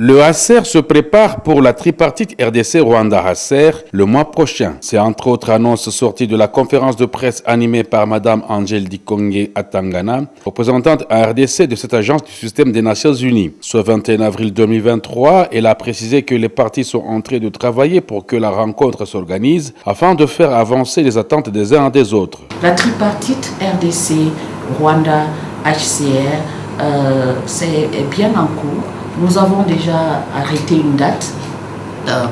Le HCR se prépare pour la tripartite RDC-Rwanda-HCR le mois prochain. C'est entre autres annonces sorties de la conférence de presse animée par Mme Angèle Dikongue Atangana, représentante à RDC de cette agence du système des Nations Unies. Ce 21 avril 2023, elle a précisé que les partis sont en train de travailler pour que la rencontre s'organise afin de faire avancer les attentes des uns et des autres. La tripartite RDC-Rwanda-HCR, c'est bien en cours. Nous avons déjà arrêté une date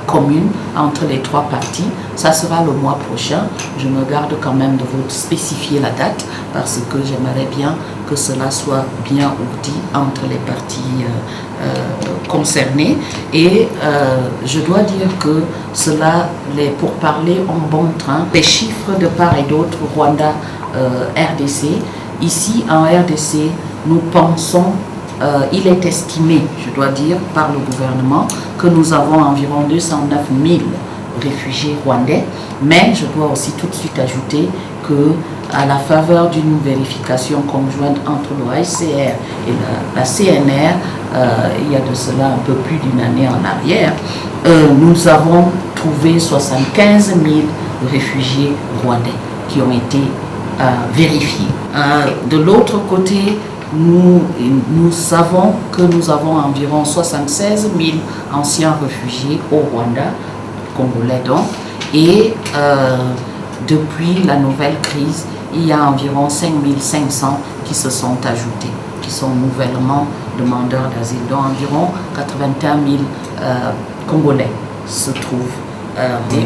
commune entre les trois parties. Ça sera le mois prochain. Je me garde quand même de vous spécifier la date parce que j'aimerais bien que cela soit bien ourdi entre les parties concernées. Et je dois dire que cela, les pourparlers en bon train. Les chiffres de part et d'autre, Rwanda, RDC. Ici, en RDC, nous pensons il est estimé, je dois dire, par le gouvernement que nous avons environ 209 000 réfugiés rwandais, mais je dois aussi tout de suite ajouter que à la faveur d'une vérification conjointe entre le HCR et la CNR, il y a de cela un peu plus d'une année en arrière, nous avons trouvé 75 000 réfugiés rwandais qui ont été vérifiés. De l'autre côté, nous savons que nous avons environ 76 000 anciens réfugiés au Rwanda, congolais donc, et depuis la nouvelle crise, il y a environ 5 500 qui se sont ajoutés, qui sont nouvellement demandeurs d'asile, dont environ 81 000 Congolais se trouvent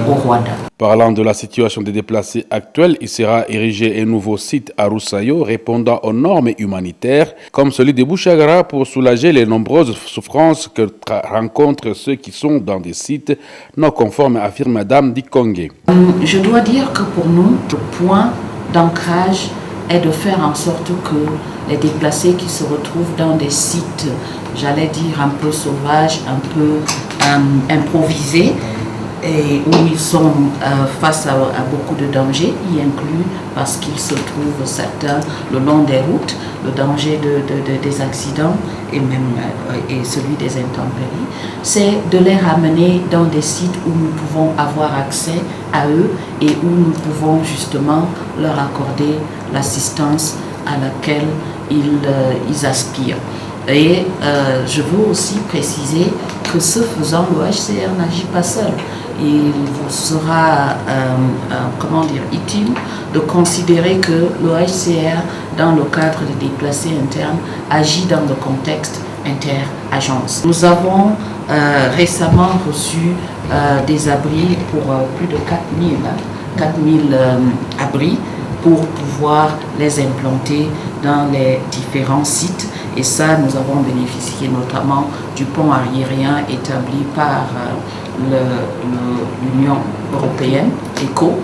au Rwanda. Parlant de la situation des déplacés actuels, il sera érigé un nouveau site à Roussayo répondant aux normes humanitaires, comme celui de Bouchagara, pour soulager les nombreuses souffrances que rencontrent ceux qui sont dans des sites non conformes, affirme Mme Dikongue. Je dois dire que pour nous, le point d'ancrage est de faire en sorte que les déplacés qui se retrouvent dans des sites, j'allais dire un peu sauvages, un peu improvisés, et où ils sont face à beaucoup de dangers, y inclut parce qu'ils se trouvent certains le long des routes, le danger des accidents et même celui des intempéries, c'est de les ramener dans des sites où nous pouvons avoir accès à eux et où nous pouvons justement leur accorder l'assistance à laquelle ils aspirent. Et je veux aussi préciser que ce faisant, le HCR n'agit pas seul. Il vous sera utile de considérer que le HCR, dans le cadre des déplacés internes, agit dans le contexte inter-agence. Nous avons récemment reçu des abris pour plus de 4 000 abris pour pouvoir les implanter dans les différents sites. Et ça, nous avons bénéficié notamment du pont aérien établi par l'Union européenne, ECO,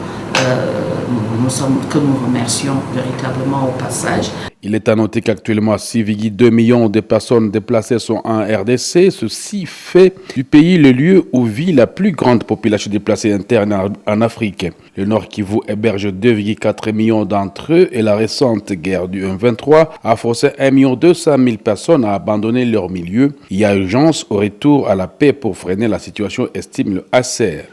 que nous remercions véritablement au passage. Il est à noter qu'actuellement, 6,2 millions de personnes déplacées sont en RDC. Ceci fait du pays le lieu où vit la plus grande population déplacée interne en Afrique. Le Nord Kivu héberge 2,4 millions d'entre eux et la récente guerre du M23 a forcé 1 200 000 personnes à abandonner leur milieu. Il y a urgence au retour à la paix pour freiner la situation, estime le HCR.